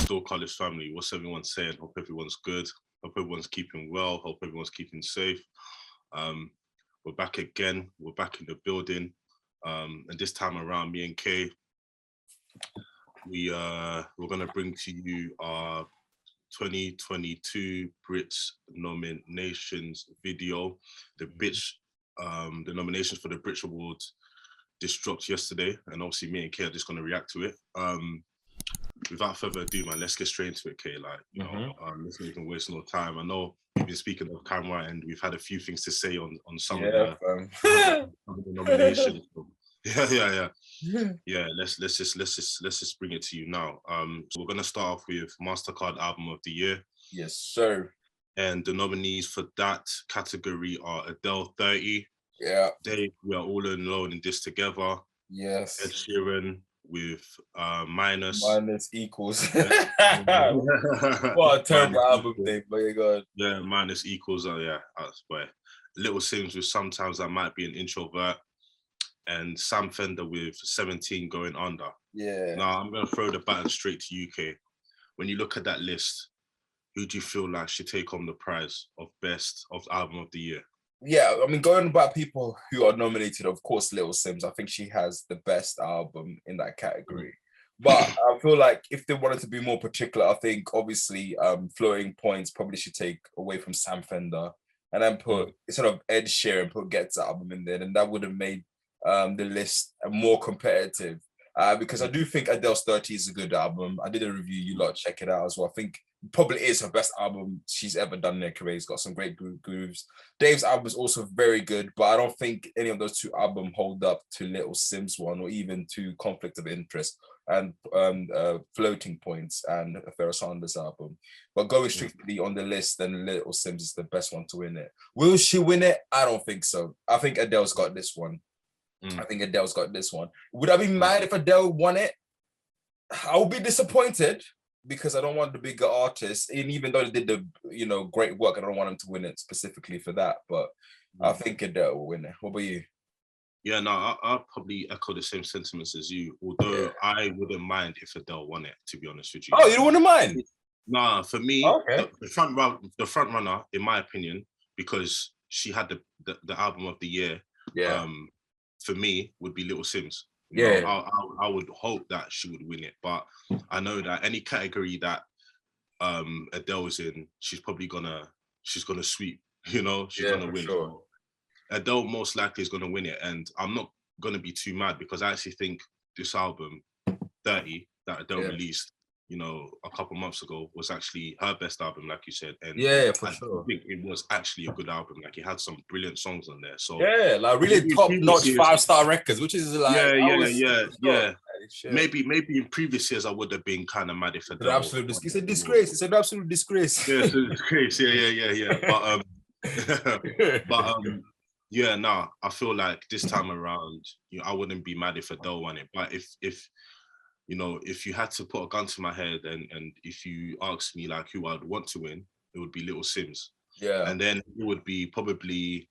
Still College family. What's everyone saying? Hope everyone's good. Hope everyone's keeping well. Hope everyone's keeping safe. We're back again. We're back in the building. And this time around, me and Kay, we're gonna bring to you our 2022 Brits nominations video. The nominations for the Brits Awards just dropped yesterday, and obviously me and Kay are just gonna react to it. Without further ado, man, let's get straight into it, Kay. Like, let's not even waste no time. I know we've been speaking of camera, and we've had a few things to say on some of the nominations. Yeah. Let's just bring it to you now. So we're gonna start off with MasterCard Album of the Year. Yes, sir. And the nominees for that category are Adele 30. Yeah. Dave, We Are All Alone in This Together. Yes. Ed Sheeran with Minus. Minus Equals. What a terrible album name, but you got. Yeah, Minus Equals. That's why. Little Sims with Sometimes I Might Be an Introvert. And Sam Fender with 17 Going Under. Yeah. Now I'm gonna throw the baton straight to UK. When you look at that list, who do you feel like should take home the prize of best of album of the year? Yeah, I mean, going about people who are nominated, of course, Little Sims. I think she has the best album in that category. But I feel like if they wanted to be more particular, I think obviously Floating Points probably should take away from Sam Fender and then put instead of Ed Sheeran, put Get's album in there, and that would have made the list more competitive. Because I do think Adele's 30 is a good album. I did a review, you lot check it out as well. I think probably is her best album she's ever done in her career. It's got some great grooves. Dave's album is also very good, but I don't think any of those two albums hold up to Little Sims one or even to Conflict of Interest and Floating Points and Pharoah Sanders album. But going strictly on the list, then Little Sims is the best one to win it. Will she win it? I don't think so. I think Adele's got this one. I think Adele's got this one. Would I be mad if Adele won it? I would be disappointed because I don't want the bigger artists. And even though they did the great work, I don't want them to win it specifically for that. But I think Adele will win it. What about you? Yeah, no, I'll probably echo the same sentiments as you. Although I wouldn't mind if Adele won it, to be honest with you. Oh, you don't want to mind? Nah, for me, the front runner, in my opinion, because she had the album of the year. Yeah. For me, would be Little Sims. I would hope that she would win it, but I know that any category that Adele's in, she's probably gonna sweep. She's gonna win. Sure. Adele most likely is gonna win it, and I'm not gonna be too mad because I actually think this album, 30, that Adele released, a couple months ago, was actually her best album, like you said. And for sure. I think it was actually a good album. Like, it had some brilliant songs on there. So like really top-notch 5-star records, which is like Maybe in previous years I would have been kind of mad if Adele. It's a disgrace. It's an absolute disgrace. Yeah, it's a disgrace. Yeah. But I feel like this time around, I wouldn't be mad if Adele won it. But if you had to put a gun to my head and if you asked me like who I'd want to win, it would be Little Sims. Yeah. And then it would be probably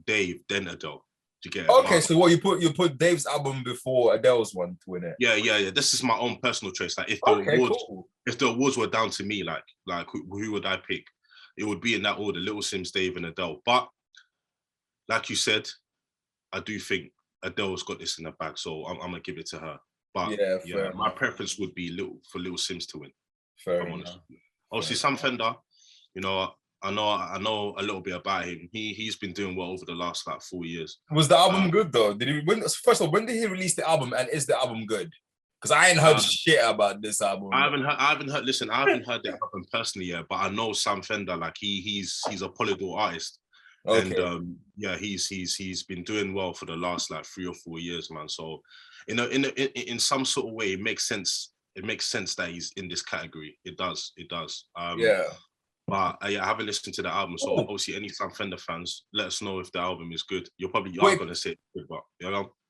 Dave, then Adele. To get okay, so what you put Dave's album before Adele's one to win it? Yeah. This is my own personal choice. Like if the awards were down to me, like who would I pick? It would be in that order: Little Sims, Dave, and Adele. But like you said, I do think Adele's got this in the bag, so I'm gonna give it to her. But my preference would be Little Sims to win. Fair enough. Obviously, Sam Fender, I know a little bit about him. He's been doing well over the last 4 years. Was the album good though? Did he win? First of all, when did he release the album, and is the album good? Because I ain't heard shit about this album. I haven't heard. Listen, I haven't heard the album personally yet, but I know Sam Fender. Like he's a polydor artist, and he's been doing well for the last 3 or 4 years, man. So, in some sort of way, it makes sense. It makes sense that he's in this category. It does. But I haven't listened to the album, so obviously any Sam Fender fans, let us know if the album is good. You're probably gonna say it's good, but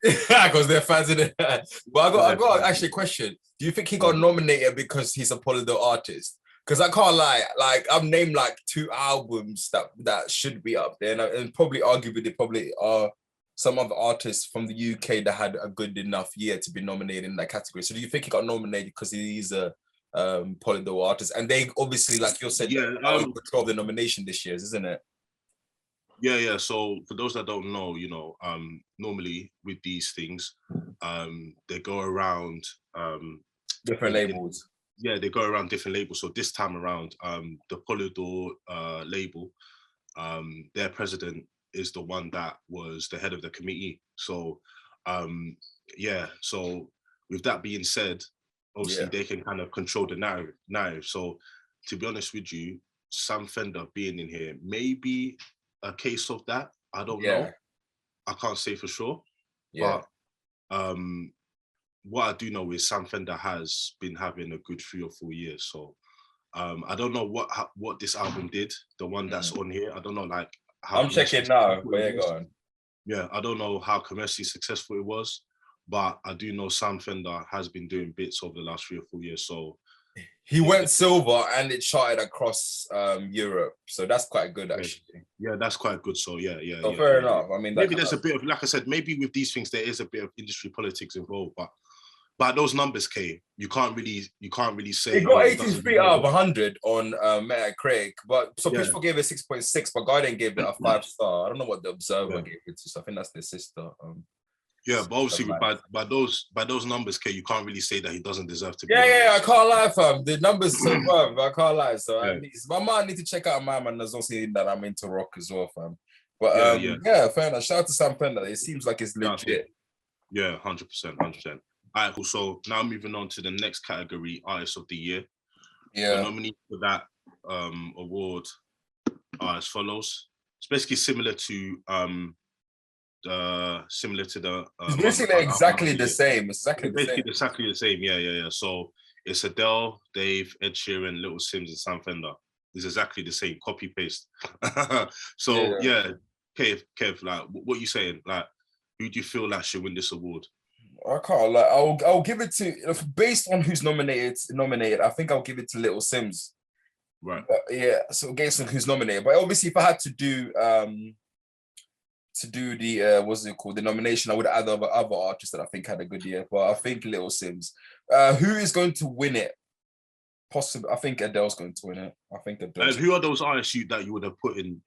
because they're fans in it. But I got actually a question. Do you think he got nominated because he's a polydor artist? Because I can't lie, I've named 2 albums that should be up there, and probably arguably they probably are some other artists from the UK that had a good enough year to be nominated in that category. So do you think he got nominated because he's a Polydor artists, and they obviously, like you said, are in control of the nomination this year, isn't it? Yeah. So for those that don't know, normally with these things, they go around different labels. They go around different labels. So this time around, the Polydor label, their president is the one that was the head of the committee. So so with that being said, obviously they can kind of control the narrative. So to be honest with you, Sam Fender being in here may be a case of that. I don't know. I can't say for sure. But what I do know is Sam Fender has been having a good 3 or 4 years. So I don't know what this album did, the one that's on here. I don't know like how I'm checking now. Where you going? Yeah, I don't know how commercially successful it was, but I do know Sam Fender has been doing bits over the last 3 or 4 years. So he went silver and it charted across Europe. So that's quite good, actually. Yeah, that's quite good. So So fair enough. I mean, maybe there's a bit of, like I said, maybe with these things there is a bit of industry politics involved, but those numbers, Kay, you can't really say. He got 83 out of 100 on Metacritic, but Pitchfork gave it 6.6, but Guardian gave it a 5-star. I don't know what the Observer gave it to, so I think that's their sister. Yeah, but obviously by those numbers, Kay, you can't really say that he doesn't deserve to be. Yeah, I can't lie, fam. The numbers so bad, I can't lie. So I might need to check out my man. There's also that I'm into rock as well, fam. But fair enough. Shout out to Sam Fender. It seems like it's legit. Yeah, 100%. All right, cool. So now moving on to the next category, Artist of the Year. Yeah. The nominees for that award are as follows. It's basically similar to the. It's basically exactly the same. Exactly the same. Yeah. So it's Adele, Dave, Ed Sheeran, Little Sims, and Sam Fender. It's exactly the same. Copy paste. So Kev, like, what are you saying? Like, who do you feel like should win this award? I can't like. I'll give it to, based on who's nominated. I think I'll give it to Little Sims. Right. So based on who's nominated, but obviously if I had to do the what's it called, the nomination, I would add other artists that I think had a good year. But I think Little Sims. Who is going to win it? Possibly, I think Adele's going to win it. I think Adele. Who are those artists that you would have put in?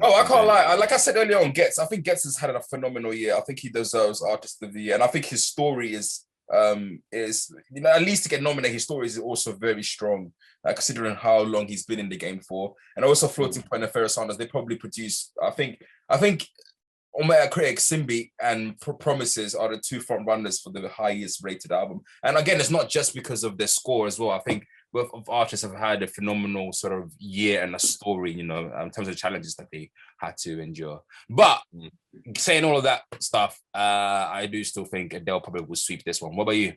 Oh, I can't lie. Like I said earlier on, I think Getz has had a phenomenal year. I think he deserves Artist of the Year, and I think his story is at least to get nominated. His story is also very strong, considering how long he's been in the game for. And also, Floating Point and Ferris Sanders, they probably produce. I think on Metacritic, Simbi and Promises are the 2 front runners for the highest rated album. And again, it's not just because of their score as well. I think both of artists have had a phenomenal sort of year and a story, in terms of the challenges that they had to endure. But saying all of that stuff, I do still think Adele probably will sweep this one. What about you?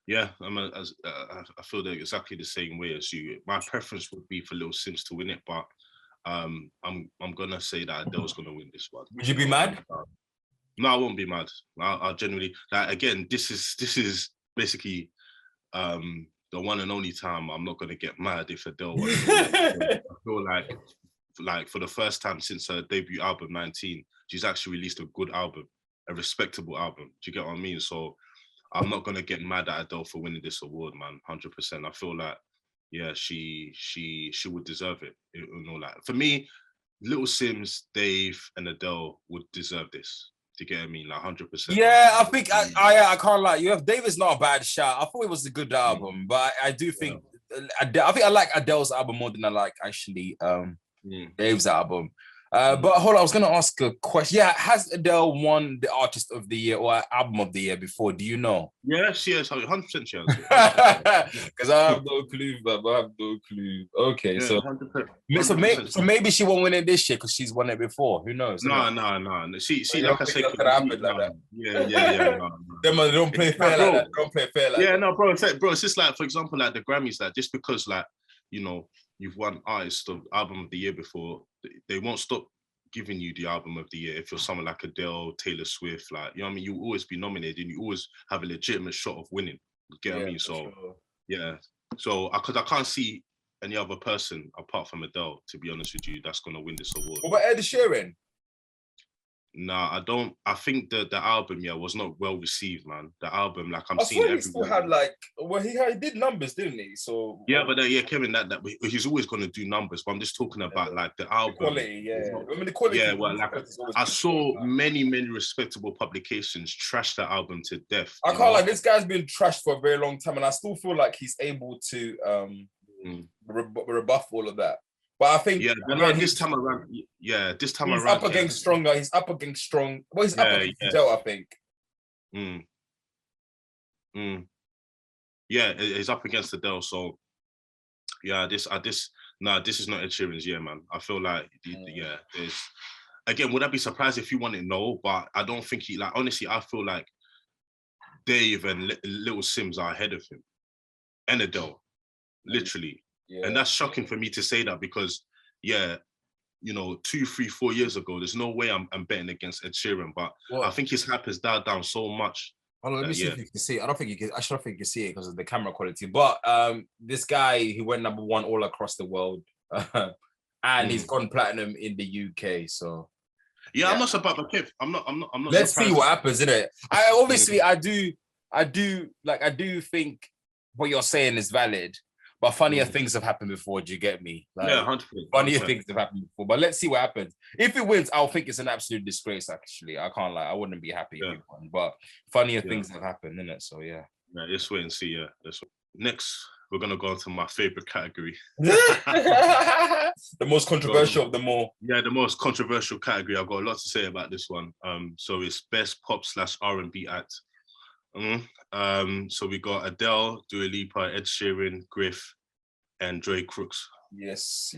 Yeah, I feel exactly the same way as you. My preference would be for Little Sims to win it, but I'm gonna say that Adele's gonna win this one. Would you be mad? No, I won't be mad. I'll genuinely, like, again, this is basically the one and only time I'm not gonna get mad if Adele won. I feel like for the first time since her debut album 19, she's actually released a good album, a respectable album. Do you get what I mean? So I'm not gonna get mad at Adele for winning this award, man. 100%. I feel like she would deserve it. For me, Little Sims, Dave, and Adele would deserve this. Do you get what I mean? Like 100%. Yeah, I think I can't lie. Dave is not a bad shout. I thought it was a good album, but I do think I think I like Adele's album more than I like actually Dave's album. But hold on, I was going to ask a question. Yeah, has Adele won the Artist of the Year or Album of the Year before? Do you know? Yeah, she has. 100% she has. Because I have no clue, but I have no clue. Okay, yeah, so 100%. So maybe she won't win it this year because she's won it before. Who knows? No. She like I said, could happen like that. Yeah. No. They don't play fair like that. Don't play fair like that. Yeah, no, bro. It's just like, for example, like the Grammys, like just because, like, you've won Artist of Album of the Year before, they won't stop giving you the Album of the Year if you're someone like Adele, Taylor Swift, like, what I mean? You'll always be nominated and you always have a legitimate shot of winning. You get what I mean? So, sure. Yeah. So, because I can't see any other person apart from Adele, to be honest with you, that's going to win this award. What about Ed Sheeran? Nah, I don't. I think the album, yeah, was not well received, man. The album, like I'm I seeing swear he still everywhere. had like, well, he did numbers, didn't he? So Yeah, but yeah, Kevin, that he's always going to do numbers. But I'm just talking about like the the album. quality, yeah. Not, I mean, the quality. yeah, well, like Is always I good. saw many respectable publications trash that album to death. I can't like, this guy's been trashed for a very long time, and I still feel like he's able to rebuff all of that. But I think this time around, he's up against stronger. He's up against strong. Well, he's up against Adele, I think. Yeah, he's up against Adele. So yeah, this is not Ed Sheeran's year, man. I feel like there's again. Would I be surprised if you want it? No, but I don't think he like. Honestly, I feel like Dave and Little Sims are ahead of him, and Adele, literally. Yeah. And that's shocking for me to say that because, yeah, 2, 3, 4 years ago, there's no way I'm betting against Ed Sheeran. But I think his hype has died down so much. Hold on, let me see if you can see it. I don't think you can. I don't think you can see it because of the camera quality. But this guy, he went #1 all across the world, and he's gone platinum in the UK. So yeah, I'm not about the Kev. I'm not. Let's see what happens, innit? I do think what you're saying is valid. But funnier things have happened before. Do you get me? Like, yeah, 100%. Funnier things have happened before. But let's see what happens. If it wins, I'll think it's an absolute disgrace. Actually, I can't lie. I wouldn't be happy if it won. But funnier things have happened, innit? So yeah. Yeah, let's wait and see. Yeah, next we're gonna go into my favorite category. The most controversial of them all. Yeah, the most controversial category. I've got a lot to say about this one. So it's best pop / R&B act. So we got Adele, Dua Lipa, Ed Sheeran, Griff, and Dre Crooks. Yes.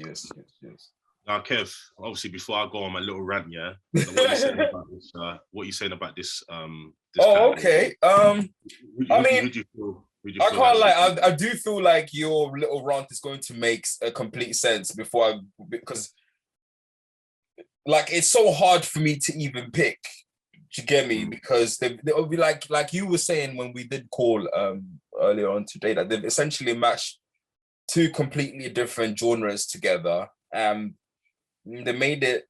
Now, Kev, obviously, before I go on my little rant, yeah, what you saying about this? Okay. I can't lie. I do feel like your little rant is going to make a complete sense because like it's so hard for me to even pick. Do you get me? Because they'll be like you were saying when we did call earlier on today that they've essentially matched two completely different genres together. They made it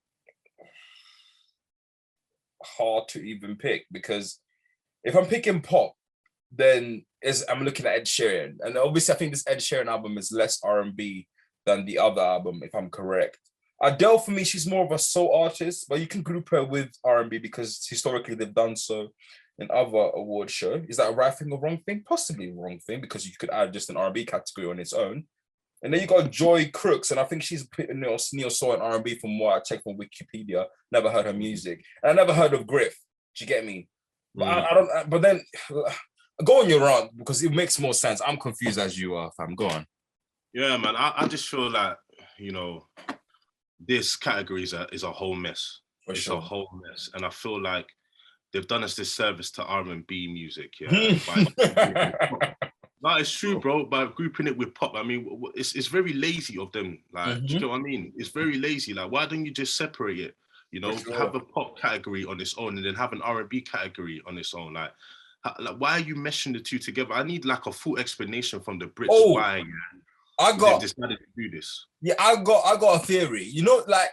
hard to even pick because if I'm picking pop, then I'm looking at Ed Sheeran, and obviously I think this Ed Sheeran album is less R&B than the other album, if I'm correct. Adele, for me, she's more of a soul artist, but you can group her with R&B because historically they've done so in other award show. Is that a right thing or wrong thing? Possibly a wrong thing because you could add just an R&B category on its own. And then you got Joy Crooks, and I think she's putting neo soul and R&B from what I checked from Wikipedia. Never heard her music, and I never heard of Griff. Do you get me? But I don't. But then go on your rant because it makes more sense. I'm confused as you are, fam. Go on. Yeah, man. I just feel like this category is a whole mess. It's a whole mess, and I feel like they've done us this service to R&B music. Yeah. No, it's true, bro. By grouping it with pop, I mean, it's very lazy of them. Like, do you know what I mean? It's very lazy. Like, why don't you just separate it? Have a pop category on its own and then have an R&B category on its own. Like, why are you meshing the two together? I need like a full explanation from the Brits why they've decided to do this. Yeah, I got a theory. Like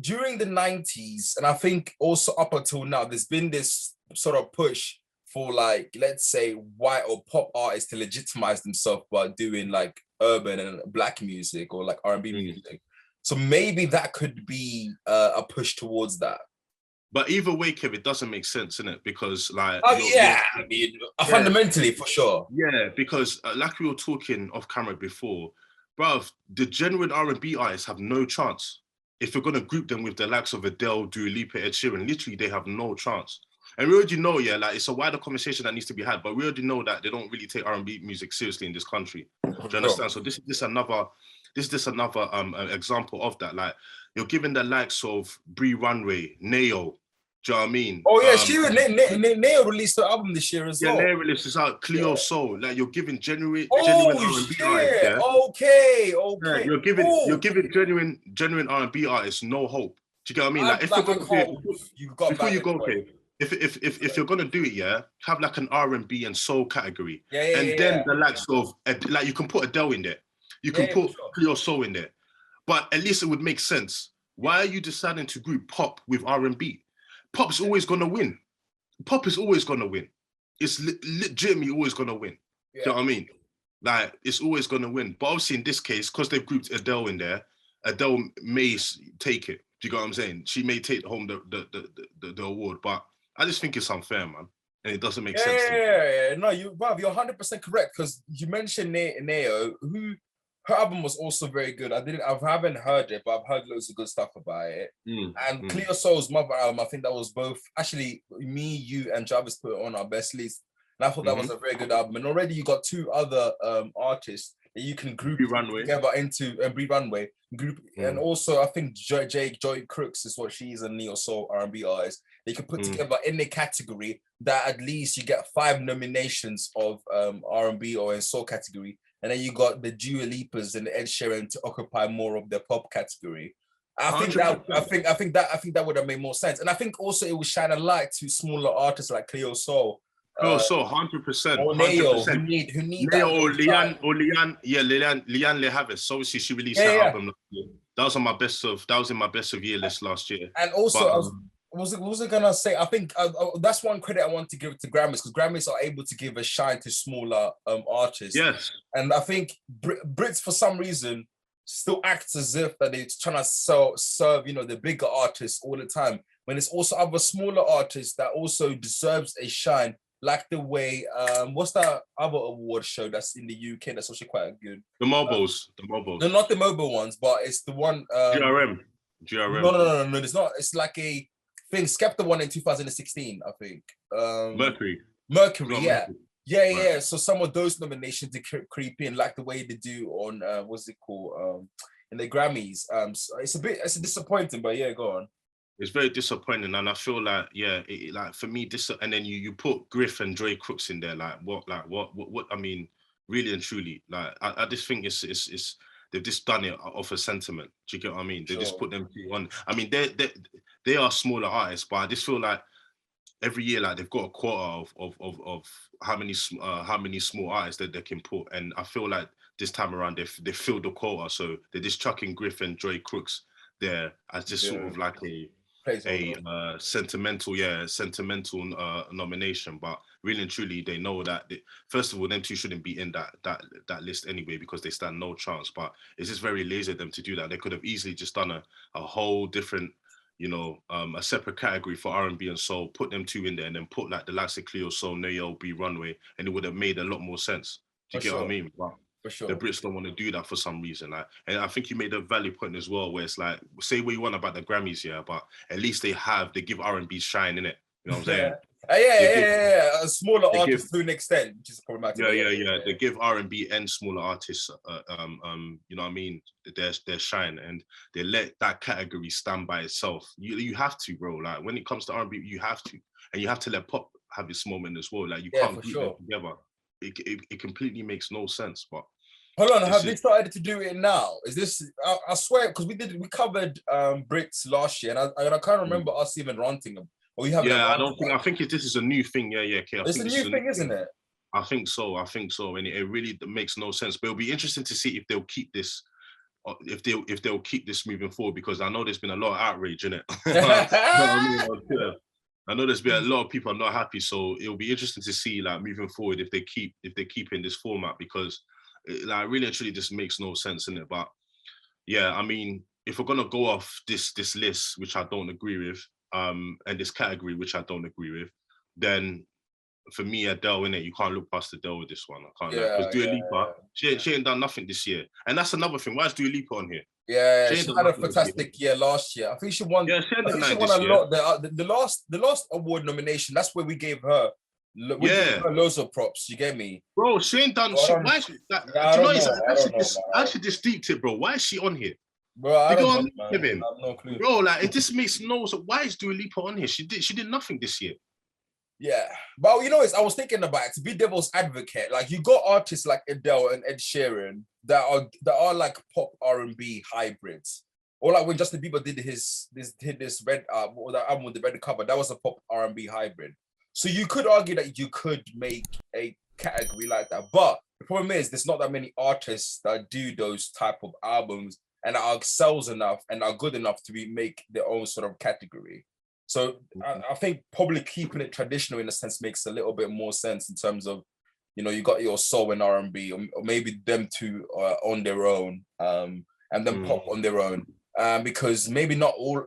during the 90s, and I think also up until now, there's been this sort of push for like, let's say, white or pop artists to legitimize themselves by doing like urban and black music or like R&B music. So maybe that could be a push towards that. But either way, Kev, it doesn't make sense, innit? Because like, fundamentally for sure. Yeah, because like we were talking off camera before, bruv, the genuine R&B artists have no chance. If you're gonna group them with the likes of Adele, Dua Lipa, Ed Sheeran, literally they have no chance. And we already know, like it's a wider conversation that needs to be had, but we already know that they don't really take R&B music seriously in this country. Do you understand? So this is another example of that. Like you're giving the likes of Bree Runway, Neo. Do you know what I mean? Oh yeah, Neo released her album this year as well. Yeah, Neo released this out, Cleo Soul. Like you're giving genuine R&B artists. Yeah? Okay. Yeah, you're giving genuine R&B artists no hope. Do you get what I mean? Like if you're gonna if you're gonna do it, have like an R&B and soul category, then the likes of like you can put Adele in there, you can put Cleo Soul in there, but at least it would make sense. Why are you deciding to group pop with R&B? pop's always gonna win. Pop is always gonna win. It's legitimately always gonna win. Yeah. Do you know what I mean? Like, it's always gonna win. But obviously in this case, because they've grouped Adele in there, Adele may take it. Do you get what I'm saying? She may take home the award, but I just think it's unfair, man. And it doesn't make sense. Yeah. No, you're 100% correct, because you mentioned Neo, who her album was also very good. I haven't heard it, but I've heard loads of good stuff about it. And Cleo Soul's Mother album, I think that was both, actually, me, you, and Jarvis put it on our best list. And I thought that was a very good album. And already you got two other artists that you can group together into Brit Runway group. And also, I think Joy Crooks is what she's a neo soul R&B artist. They can put together in a category that at least you get 5 nominations of R&B or in soul category. And then you got the Dua Lipas and the Ed Sheeran to occupy more of the pop category. I think that would have made more sense. And I think also it would shine a light to smaller artists like Cleo Soul. So 100%. Or Neo, who need Neo or Leanne, Leanne Lehavis. Obviously, she released that album last year. That was in my best of year list last year. And also, was it gonna say? I think that's one credit I want to give to Grammys, because Grammys are able to give a shine to smaller artists. Yes. And I think Brits, for some reason, still acts as if that they're trying to serve the bigger artists all the time, when it's also other smaller artists that also deserves a shine. Like the way, what's that other award show that's in the UK that's actually quite good? The Mobiles. No, not the mobile ones, but it's the one. GRM. No. It's not. It's like a thing. Skepta won in 2016, I think. Mercury. Yeah. Yeah. So some of those nominations they creep in, like the way they do on what's it called? In the Grammys. So it's disappointing, but yeah, go on. It's very disappointing, and I feel like, like for me, and then you put Griff and Joy Crooks in there, what? I mean, really and truly, like I just think it's they've just done it off a sentiment. Do you get what I mean? They just put them on. I mean, they are smaller artists, but I just feel like every year, like they've got a quota of how many small artists that they can put, and I feel like this time around they filled the quota, so they're just chucking Griff and Joy Crooks there as just sort of like a sentimental nomination. But really and truly, they know that first of all, them two shouldn't be in that list anyway, because they stand no chance. But it's just very lazy of them to do that. They could have easily just done a whole different, a separate category for R&B and soul, put them two in there, and then put like the likes of Cleo Soul, Neo, Brit Runway, and it would have made a lot more sense. Do you get what I mean? But for sure, the Brits don't want to do that for some reason. And I think you made a valid point as well, where it's like, say what you want about the Grammys, but at least they give R&B shine in it. You know what I'm saying? Yeah. Smaller artists to an extent, which is problematic. Yeah. They give R&B and smaller artists, you know what I mean, their shine, and they let that category stand by itself. You have to, bro. Like when it comes to R&B, you have to, and you have to let pop have its moment as well. Like you can't group them together. It completely makes no sense. But hold on, have they started to do it now? Is this? I swear, because we covered Brits last year, and I can't remember us even ranting them. Or you have? Yeah, I think this is a new thing. Yeah. It's a new thing, isn't it? I think so, and it really makes no sense. But it'll be interesting to see if they'll keep this. If they'll keep this moving forward, because I know there's been a lot of outrage in it. I know there's been a lot of people are not happy, so it'll be interesting to see, like, moving forward, if they keep in this format, because like really and truly just makes no sense in it. But yeah, I mean, if we're gonna go off this list, which I don't agree with, and this category, which I don't agree with, then for me, Adele, innit, you can't look past Adele with this one. I can't, because Dua Lipa, she ain't done nothing this year, and that's another thing. Why is Dua Lipa on here? Yeah, she had a fantastic year last year. I think she won. Yeah, she won a lot. The last award nomination, that's where we gave her. We gave her loads of props. You get me, bro? She ain't done. Why is she? I actually just deeped it, bro. Why is she on here? Bro, I don't know, man. I have no clue. Bro, like it just makes no sense. Why is Dua Lipa on here? She did nothing this year. Yeah, but I was thinking about it, to be devil's advocate. Like, you got artists like Adele and Ed Sheeran that are like pop R&B hybrids, or like when Justin Bieber did this red or that album with the red cover, that was a pop R&B hybrid. So you could argue that you could make a category like that, but the problem is there's not that many artists that do those type of albums and are excels enough and are good enough to make their own sort of category. So I think probably keeping it traditional in a sense makes a little bit more sense in terms of, you know, you got your soul and R&B, or maybe them two are on their own, and then pop on their own, because maybe not all,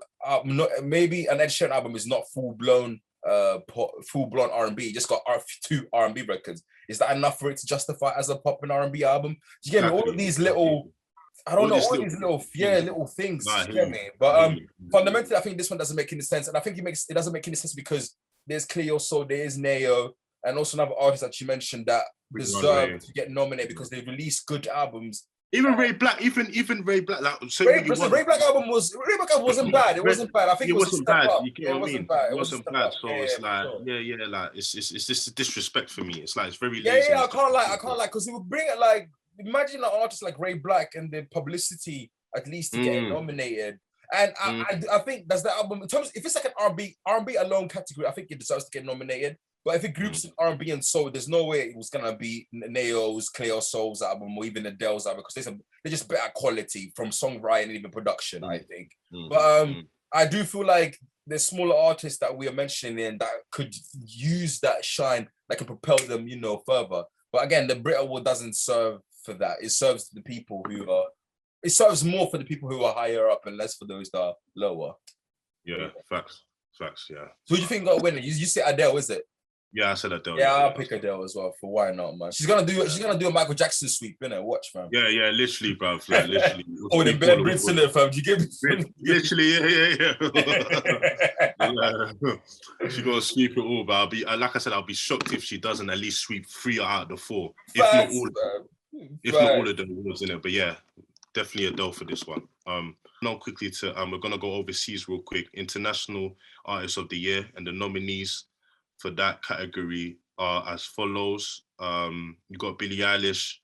maybe an Ed Sheeran album is not full blown R&B. You just got two R&B records. Is that enough for it to justify as a pop and R&B album? Do you get me? All of these little, I don't know, all these little things. Nah, you get me? But fundamentally, I think this one doesn't make any sense, and I think it doesn't make any sense because there's Cleo Soul, there is Neo, and also another artist that you mentioned that deserve to get nominated because they released good albums. Even Ray Black, even Ray Black. Like, Ray Black album wasn't bad. It wasn't bad. I think it wasn't bad. You get what I mean? It wasn't bad. So it's like, like it's just disrespect for me. It's like it's very lazy. I can't lie, because it would bring it like, imagine an artist like Ray Black and the publicity at least to get nominated. And I think that's the album in terms. If it's like an R&B alone category, I think it deserves to get nominated. But if it groups in R&B and soul, there's no way it was gonna be Neo's, Cleo Soul's album, or even Adele's album, because they're just better quality from songwriting and even production, I think. But I do feel like there's smaller artists that we are mentioning that could use that shine that can propel them, you know, further. But again, the Brit Award doesn't serve for that. It serves the people who are. It serves more for the people who are higher up and less for those that are lower. Yeah, facts. Yeah. So who do you think got a winner? You say Adele, is it? Yeah, I said Adele. Yeah, I'll pick Adele as well. For why not, man? She's gonna do a Michael Jackson sweep, innit? Watch, man. Yeah, literally, bro. Like, literally. Oh, the bare Brits in it, fam. Do you get me? Literally, yeah. She gonna sweep it all, but I'll be like I said, I'll be shocked if she doesn't at least sweep 3 out of the 4, if not all of the awards in it. But yeah, definitely Adele for this one. Now quickly to we're gonna go overseas real quick. International Artist of the Year, and the nominees for that category are as follows. You got Billie Eilish,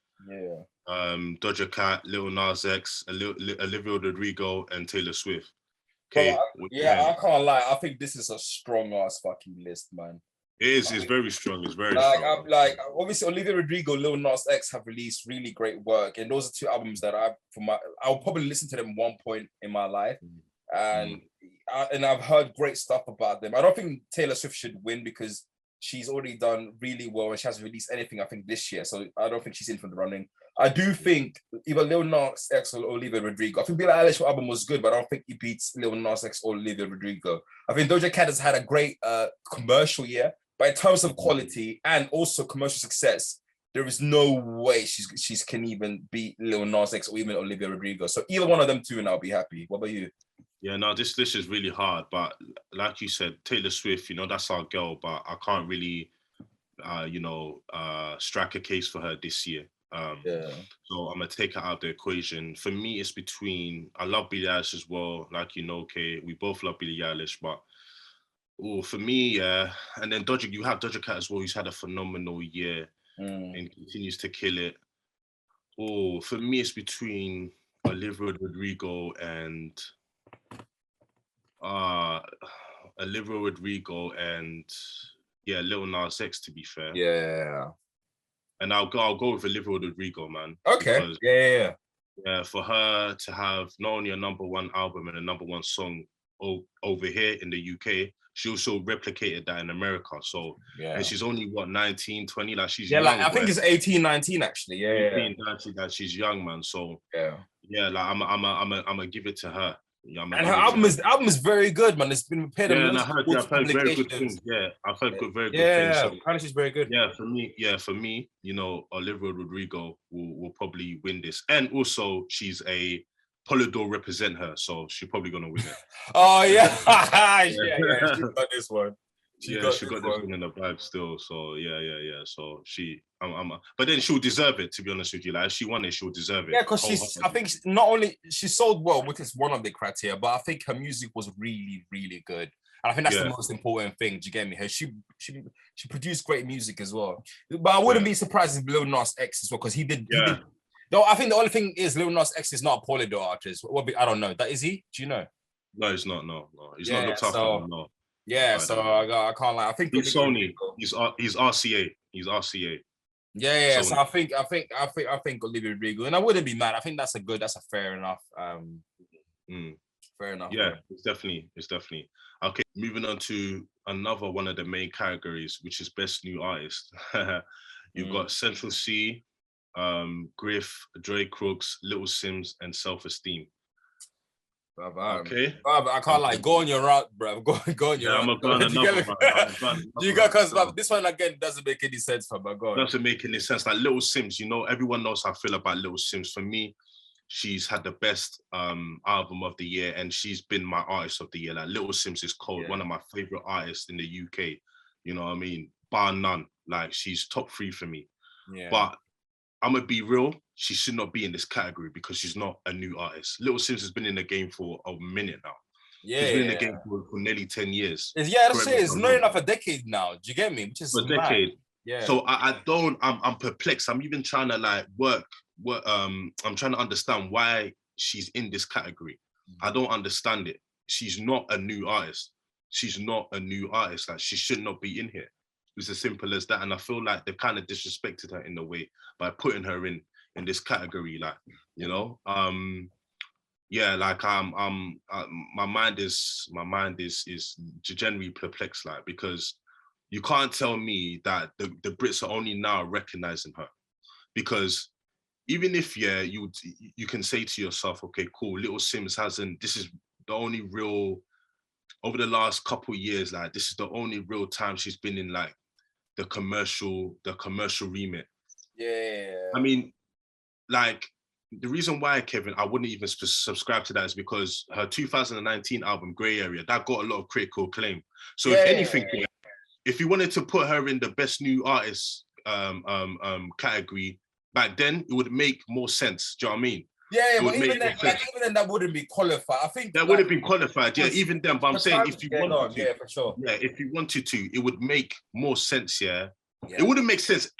Doja Cat, Lil Nas X, Olivia Rodrigo, and Taylor Swift. Okay. I can't lie. I think this is a strong ass fucking list, man. It is. It's very strong. It's very strong. Obviously, Olivia Rodrigo, Lil Nas X have released really great work, and those are 2 albums that I'll probably listen to them one point in my life, and I've heard great stuff about them. I don't think Taylor Swift should win because she's already done really well and she hasn't released anything, I think, this year. So I don't think she's in for the running. I do think either Lil Nas X or Olivia Rodrigo. I think Billie Eilish's album was good, but I don't think it beats Lil Nas X or Olivia Rodrigo. I think Doja Cat has had a great commercial year, but in terms of quality and also commercial success, there is no way she's can even beat Lil Nas X or even Olivia Rodrigo. So either one of them 2 and I'll be happy. What about you? Yeah, no, this list is really hard, but like you said, Taylor Swift, you know, that's our girl, but I can't really, strike a case for her this year. So I'm gonna take her out of the equation. For me, it's between, I love Billie Eilish as well, like, you know, okay, we both love Billie Eilish, but for me, and then you have Doja Cat as well, who's had a phenomenal year and continues to kill it. For me, it's between Olivia Rodrigo and Lil Nas X, to be fair. Yeah. And I'll go with Olivia Rodrigo, man. Okay. Because, yeah, for her to have not only a #1 album and a #1 song over here in the UK, she also replicated that in America. So, and she's only 19, 20, like she's young. Like I think it's 18, 19 actually. 18, 19, like she's young, man. So like I'm gonna give it to her. Yeah, and her album is very good, man. It's been paired. I've heard very good things. Yeah, I've heard very good things. So, apparently she's very good. Yeah, for me, you know, Olivia Rodrigo will probably win this, and also she's a Polydor represent her, so she's probably gonna win it. Oh yeah, yeah, she got this one. She got this one in the bag still. So yeah. So but then she'll deserve it, to be honest with you. Like if she won it, she'll deserve it. Yeah, because I think not only she sold well, which is one of the criteria, but I think her music was really, really good. And I think that's the most important thing. Do you get me? She produced great music as well. But I wouldn't be surprised if Lil Nas X as well, because he did. Though I think the only thing is Lil Nas X is not a Polydor artist. I don't know. That is he? Do you know? No, he's not. No, he's not looked after. No. Yeah, so I can't lie. I think he's Sony. He's RCA. He's RCA. Yeah. So I think Olivia Rodrigo, and I wouldn't be mad. I think that's a fair enough Fair enough. Yeah, it's definitely. Okay, moving on to another one of the main categories, which is best new artist. You've got Central C, Griff, Dre Crooks, Little Sims, and Self Esteem. Okay. I can't like go on your route, bro. Go on your route. I'm going another route. Because this one again doesn't make any sense for me. Go on. Doesn't make any sense. Like Little Sims, everyone knows how I feel about Little Sims. For me, she's had the best album of the year, and she's been my artist of the year. Like Little Sims is cold, one of my favorite artists in the UK. You know what I mean? Bar none. Like she's top 3 for me. Yeah. But I'm gonna be real. She should not be in this category because she's not a new artist. Little Sims has been in the game for a minute now. Yeah, she's been in the game for nearly 10 years. It's not enough a decade now. Do you get me? Which is a decade. Yeah. So I'm perplexed. I'm even trying to like work. I'm trying to understand why she's in this category. I don't understand it. She's not a new artist. Like she should not be in here. It's as simple as that. And I feel like they've kind of disrespected her in a way by putting her in this category. Like, like my mind is generally perplexed, like, because you can't tell me that the Brits are only now recognizing her, because even if you can say to yourself, okay, cool, Little Sims this is the only real, over the last couple of years, like this is the only real time she's been in like the commercial remit. Yeah. I mean, like the reason why, Kevin, I wouldn't even subscribe to that is because her 2019 album Grey Area, that got a lot of critical acclaim. So if anything, if you wanted to put her in the best new artist category back then, it would make more sense. Do you know what I mean? Yeah, but even then, that wouldn't be qualified. I think that would have been qualified. Yeah, even then. But I'm saying if you wanted to, for sure. Yeah, if you wanted to, it would make more sense. Yeah, it wouldn't make sense.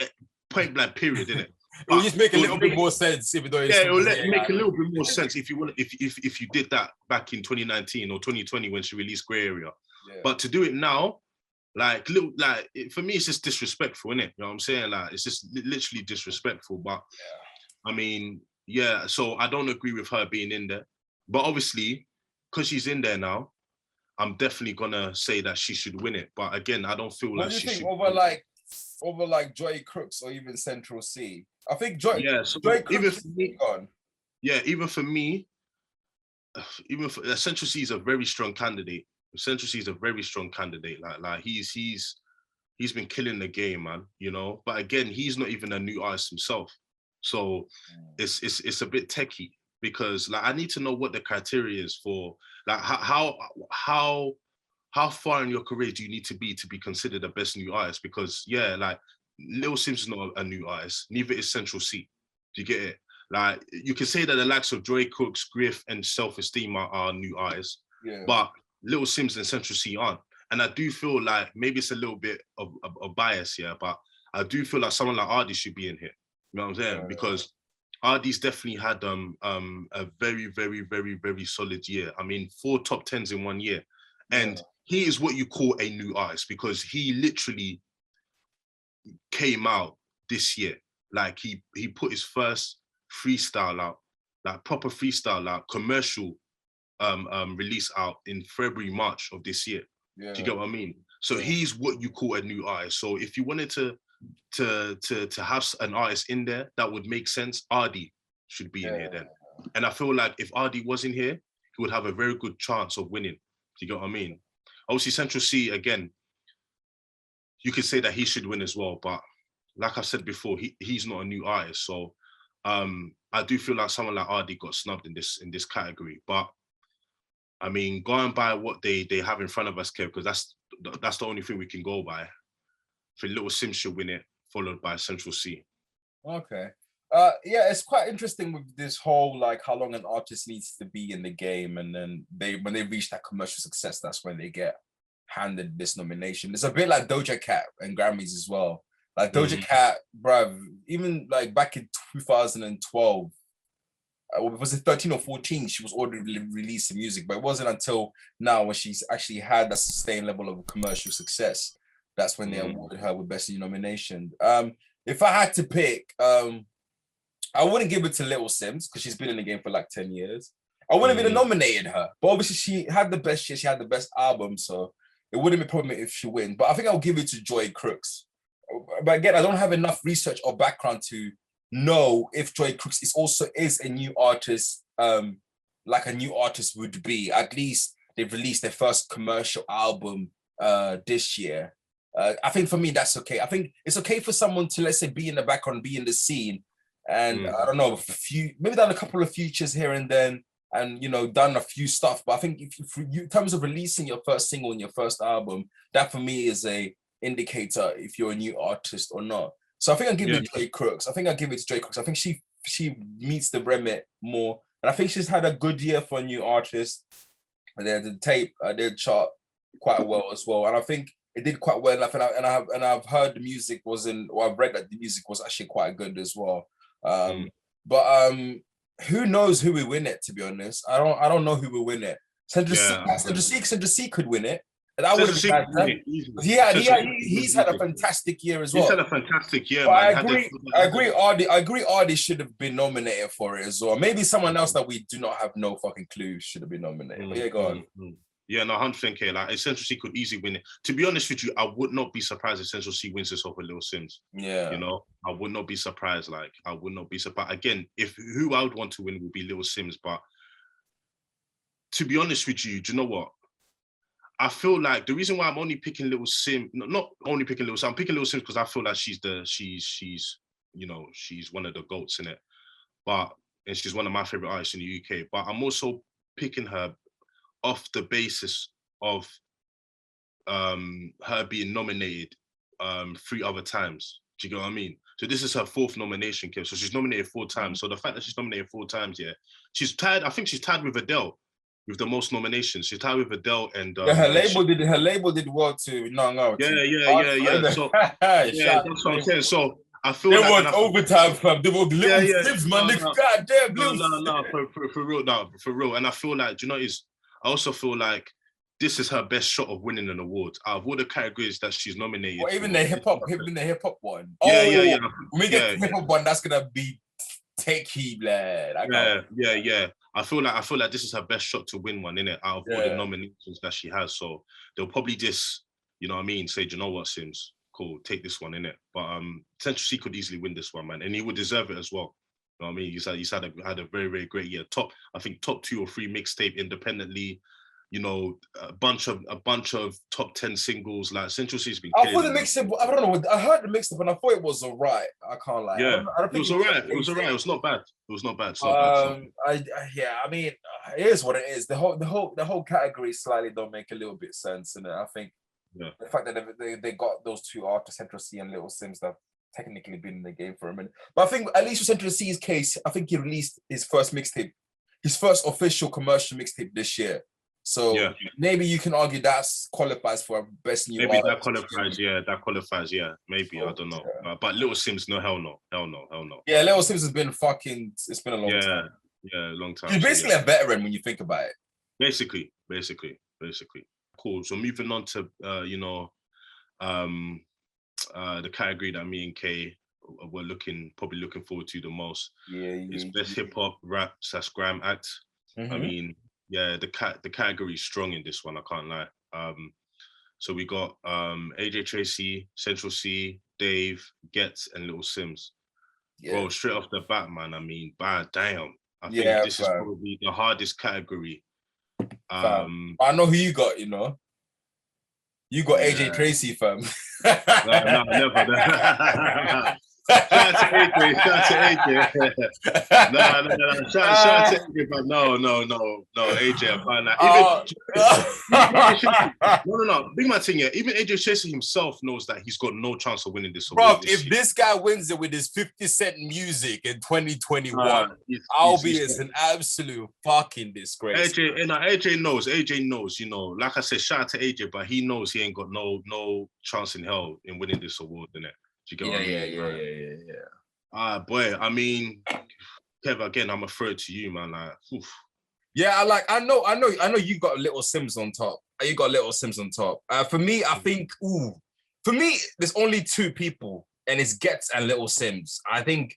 Point blank. Period. Innit? It would just make a little bit more sense, even though it will make a little bit more sense if you want. If you did that back in 2019 or 2020 when she released Grey Area, but to do it now, for me, it's just disrespectful, innit? You know what I'm saying? Like it's just literally disrespectful. But I mean. Yeah, so I don't agree with her being in there. But obviously, because she's in there now, I'm definitely gonna say that she should win it. But again, I don't feel like she should. Over like Joy Crooks or even Central C? I think Joy Crooks even for me, even for me, Central C is a very strong candidate. Central C is a very strong candidate. Like he's been killing the game, man. But again, he's not even a new artist himself. So it's a bit techie, because like I need to know what the criteria is for like how far in your career do you need to be considered the best new artist? Because like Lil Sims is not a new artist, neither is Central C. Do you get it? Like you can say that the likes of Dre Cooks, Griff, and Self Esteem are new artists, but Lil Sims and Central C aren't. And I do feel like maybe it's a little bit of bias here, but I do feel like someone like Ardy should be in here. You know what I'm saying? Because Ardy's definitely had a very, very, very, very solid year. I mean, 4 top 10s in 1 year. And he is what you call a new artist, because he literally came out this year. Like he put his first freestyle out, like proper freestyle out, commercial release out in February, March of this year. Do you get what I mean? So he's what you call a new artist. So if you wanted to have an artist in there that would make sense, Ardy should be in here then. And I feel like if Ardy was in here, he would have a very good chance of winning. Do you get what I mean? Obviously, Central C, again, you could say that he should win as well. But like I said before, he's not a new artist. So I do feel like someone like Ardy got snubbed in this category. But I mean, going by what they have in front of us, Kev, because that's the only thing we can go by. For Little Sims should win it, followed by Central C. Okay. It's quite interesting with this whole like how long an artist needs to be in the game, and then when they reach that commercial success, that's when they get handed this nomination. It's a bit like Doja Cat and Grammys as well. Like Doja Cat, bruv, even like back in 2012, was it 13 or 14? She was ordered to release some music, but it wasn't until now when she's actually had that sustained level of commercial success. That's when they awarded her with Best New Nomination. If I had to pick, I wouldn't give it to Little Sims because she's been in the game for like 10 years. I wouldn't have nominated her. But obviously, she had the best year. She had the best album, so it wouldn't be a problem if she wins. But I think I'll give it to Joy Crooks. But again, I don't have enough research or background to know if Joy Crooks is a new artist, like a new artist would be. At least they've released their first commercial album this year. I think for me, that's okay. I think it's okay for someone to, let's say, be in the background, be in the scene, and I don't know, maybe done a couple of features here and then, and done a few stuff. But I think if you, in terms of releasing your first single and your first album, that for me is a indicator if you're a new artist or not. So I think I'll give it to Joy Crooks. I think she meets the remit more, and I think she's had a good year for a new artist. And the tape did chart quite well as well, and I think it did quite well enough. And I've heard the music I've read that the music was actually quite good as well. But who knows who will win it? To be honest, I don't know who will win it. Sandra C could win it. That would have been bad. He's had a fantastic year as well. He's had a fantastic year. But man. I agree. Ardy should have been nominated for it as well. Maybe someone else that we do not have no fucking clue should have been nominated. But yeah, go on. Yeah, no, 100%. Like Essential C could easily win it. To be honest with you, I would not be surprised if Essential C wins this over Lil Sims. Yeah, I would not be surprised. Like, I would not be surprised. Again, if who I would want to win would be Lil Sims, but to be honest with you, do you know what? I feel like the reason why I'm only picking Lil Sims, not only picking Lil Sims, I'm picking Lil Sims because I feel like she's one of the GOATs in it. And she's one of my favorite artists in the UK. But I'm also picking her off the basis of her being nominated 3 other times. Do you get what I mean? So this is her 4th nomination, Kev. So she's nominated 4 times. So the fact that she's nominated 4 times, she's tied. I think she's tied with Adele with the most nominations. She's tied with Adele and her label did well too. No. Yeah. So that's what I'm saying. So I feel they want overtime, fam. They want little Sims, man. Goddamn, no, for real. And I feel like, I also feel like this is her best shot of winning an award out of all the categories that she's nominated. Or even the hip hop one. Yeah. When we get the hip hop one, that's gonna be take heed, lad. Yeah. I feel like this is her best shot to win one, innit? Out of all the nominations that she has. So they'll probably just, say, do you know what, Sims? Cool, take this one, innit? But Central C could easily win this one, man, and he would deserve it as well. You know what I mean? He's had a very, very great year. Top 2 or 3 mixtape independently. A bunch of top 10 singles. Like Central C's been. I thought the mixtape. I don't know. I heard the mixtape and I thought it was alright. I can't lie. Yeah, it was alright. It was alright. It was not bad. I mean, it is what it is. The whole category slightly don't make a little bit sense, and I think the fact that they got those 2 artists, Central C and Little Sims, that technically been in the game for a minute. But I think at least with Central C's case, I think he released his first mixtape, his first official commercial mixtape this year. So maybe you can argue that qualifies for a best new. Maybe that qualifies. Yeah, that qualifies. Yeah, maybe I don't know. But Little Sims, no, hell no. Yeah, Little Sims has been fucking. It's been a long time. Yeah, long time. He's basically a veteran when you think about it. Basically. Cool. So moving on to the category that me and Kay were probably looking forward to the most. It's best hip hop rap / grime act. I mean. Yeah, the category is strong in this one, I can't lie. So we got AJ Tracy, Central C, Dave, Getz, and Little Sims. Bro, straight off the bat, man, I mean, damn. I think this is probably the hardest category. I know who you got, You got AJ Tracy, fam. No, never. Shout out to AJ. No. Shout out to AJ, but no, AJ, I find that. No. Big man thing, even AJ Tracy himself knows that he's got no chance of winning this award. Bro, if this guy wins it with his 50 Cent music in 2021, I'll be as an absolute fucking disgrace. AJ knows, like I said, shout out to AJ, but he knows he ain't got no chance in hell in winning this award, innit? Yeah. Boy, I mean, Kev, again, I'm gonna throw it to you, man. Like, oof. Yeah, I know you got Little Sims on top. You got Little Sims on top. For me, I think, there's only 2 people, and it's Getz and Little Sims. I think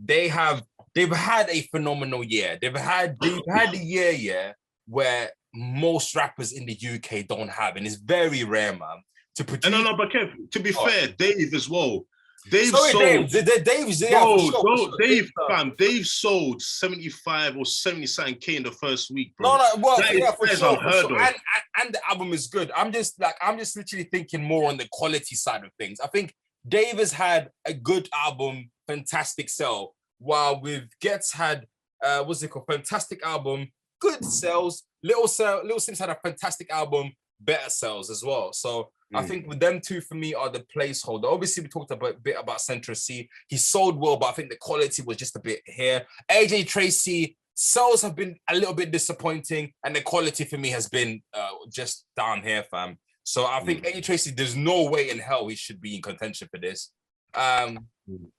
they have they've had a phenomenal year. They've had the year where most rappers in the UK don't have, and it's very rare, man. To produce. No, but Kev, to be fair, Dave as well. Dave Sorry, sold. Dave's yeah, bro, for sure. Dave, fam, Dave sold 75 or 70-something in the first week, bro. No, well, that for sure. Of. And the album is good. I'm just literally thinking more on the quality side of things. I think Dave has had a good album, fantastic sell, while with Gets had what's it called? Fantastic album, good sales. Little Sims had a fantastic album, better sales as well. So I think with them two for me are the placeholder. Obviously, we talked a bit about Central C. He sold well, but I think the quality was just a bit here. AJ Tracy, sales have been a little bit disappointing, and the quality for me has been just down here, fam. So I think AJ Tracy, there's no way in hell he should be in contention for this.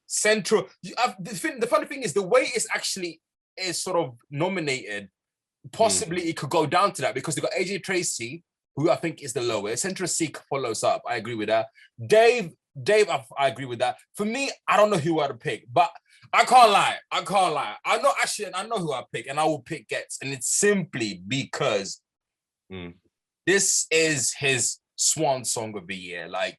Central, the funny thing is the way it's actually is sort of nominated, possibly it could go down to that because they got AJ Tracy, who I think is the lowest. Central C follows up. I agree with that. Dave, I agree with that. For me, I don't know who I'd pick, but I can't lie. I know who I pick, and I will pick Gets, and it's simply because this is his swan song of the year. Like,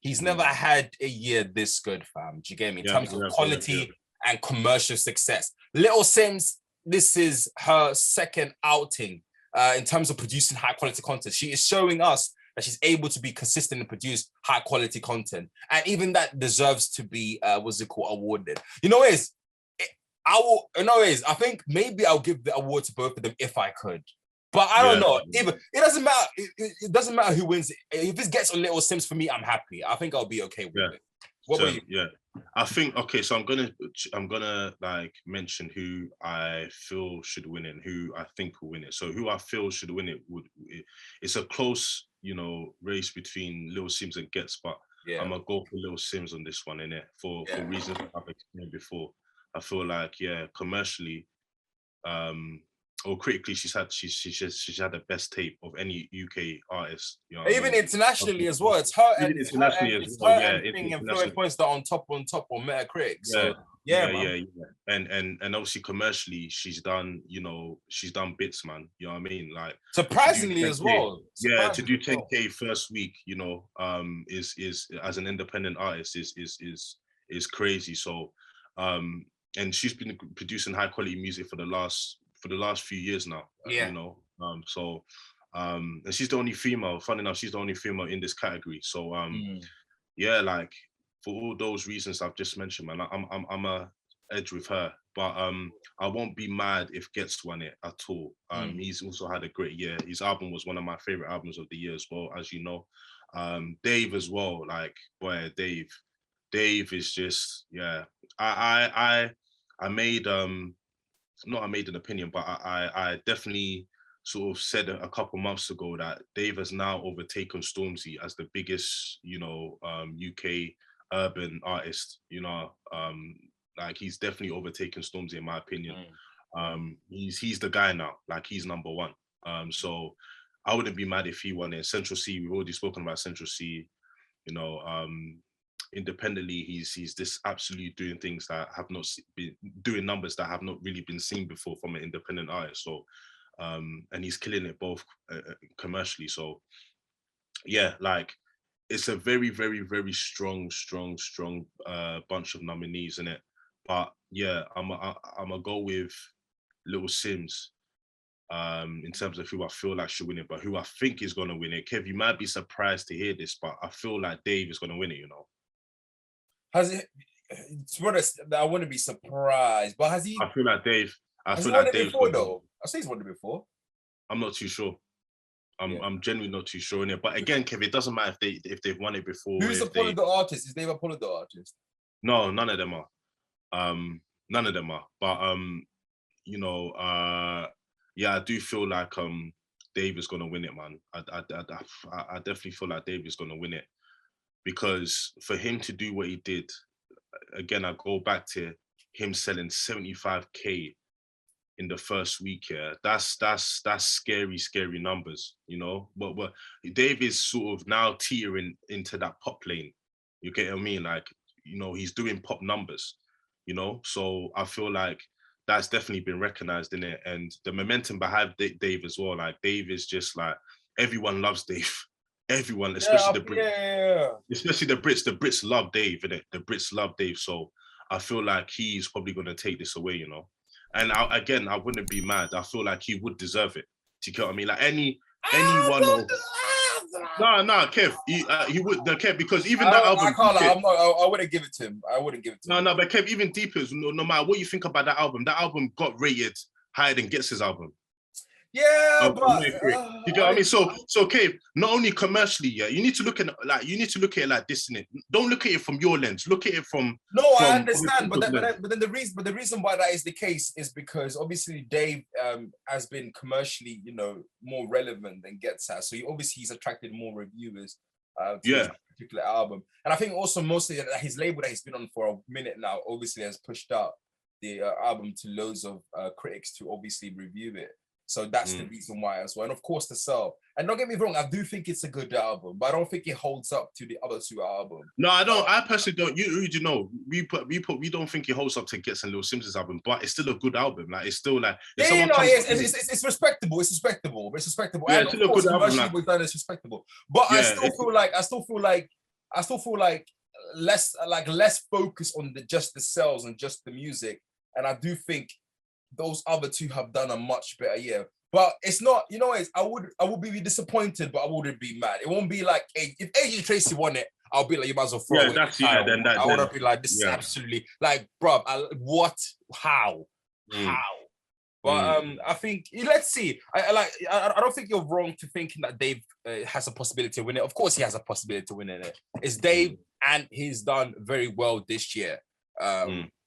he's never had a year this good, fam. Do you get me? In terms of quality and commercial success. Little Sims, this is her second outing in terms of producing high quality content. She is showing us that she's able to be consistent and produce high quality content. And even that deserves to be, awarded. I think maybe I'll give the award to both of them if I could. But I don't know. It doesn't matter. It doesn't matter who wins. If it gets on Little Sims for me, I'm happy. I think I'll be okay with it. What about you? Yeah, I think so. I'm gonna like mention who I feel should win it and who I think will win it. So who I feel should win it it's a close, race between Little Sims and Gets, but I'm gonna go for Little Sims on this one, innit? For reasons that I've explained before. I feel like commercially, or critically, she's had the best tape of any UK artist. Even internationally as well. It's her and Floyd Points on top on Metacritic. So and obviously commercially, she's done bits, man. You know what I mean? Like surprisingly as well. To do 10K first week, is as an independent artist is crazy. So and she's been producing high quality music for the last few years now. And she's the only female. Funny enough, she's the only female in this category. So like for all those reasons I've just mentioned, man, I'm a edge with her. But I won't be mad if Gets won it at all. He's also had a great year. His album was one of my favorite albums of the year as well, as you know. Dave as well, like boy, Dave is just I made I made an opinion, but I definitely sort of said a couple months ago that Dave has now overtaken Stormzy as the biggest, UK urban artist. Like he's definitely overtaken Stormzy in my opinion. He's the guy now. Like he's number one. So I wouldn't be mad if he won it. Central C, we've already spoken about Central C. Independently, he's this absolutely doing things that have not been doing numbers that have not really been seen before from an independent artist. So and he's killing it both commercially. So like it's a very, very, very strong bunch of nominees in it. But I'm gonna go with Little Sims in terms of who I feel like should win it, but who I think is gonna win it. Kev, you might be surprised to hear this, but I feel like Dave is gonna win it. Has it? I wouldn't be surprised, but has he? I feel like Dave. Has he won it before, though? I say he's won it before. I'm not too sure. I'm genuinely not too sure in it. But again, Kev, it doesn't matter if they've won it before. Who's the Polydor artist? Is Dave a Polydor artist? No, none of them are. None of them are. But I do feel like Dave is gonna win it, man. I definitely feel like Dave is gonna win it. Because for him to do what he did, again, I go back to him selling 75K in the first week here. That's scary numbers, But Dave is sort of now teetering into that pop lane. You get what I mean? Like, he's doing pop numbers, So I feel like that's definitely been recognized in it, and the momentum behind Dave as well. Like Dave is just like everyone loves Dave. Everyone, especially the Brits, especially the Brits. The Brits love Dave, innit? The Brits love Dave. So I feel like he's probably going to take this away, you know. And I wouldn't be mad. I feel like he would deserve it. Do you get what I mean? Like anyone. No, Kev, he would, Kev, because even that album. I wouldn't give it to him. I wouldn't give it to him. No, but Kev, even deeper, no matter what you think about that album got rated higher than Gets his album. Yeah, but you get what I mean. So, Kev, not only commercially, yeah, you need to look at it like this, innit? Don't look at it from your lens. Look at it from. I understand, but then the reason why that is the case is because obviously Dave has been commercially, you know, more relevant than Gets has. So he's attracted more reviewers to this particular album, and I think also mostly that his label that he's been on for a minute now obviously has pushed out the album to loads of critics to obviously review it. So that's the reason why as well. And of course the sell. And don't get me wrong, I do think it's a good album, but I don't think it holds up to the other two albums. No, I don't. I personally don't. You know, we don't think it holds up to Gets and Lil Simz's album, but it's still a good album. Like it's still like it's respectable. It's respectable. It's respectable. Yeah, and it's still a good album. Like, we've done it's respectable. But I still feel like less focus on just the sales and just the music. And I do think those other two have done a much better year. But it's not, you know, I would be disappointed, but I wouldn't be mad. It won't be like, if AJ Tracy won it, I'll be like, you might as well throw it. I would be like, this is absolutely, like, bruv, what? How? But I think, let's see. I don't think you're wrong to thinking that Dave has a possibility to win it. Of course he has a possibility to win it. It's Dave, and he's done very well this year.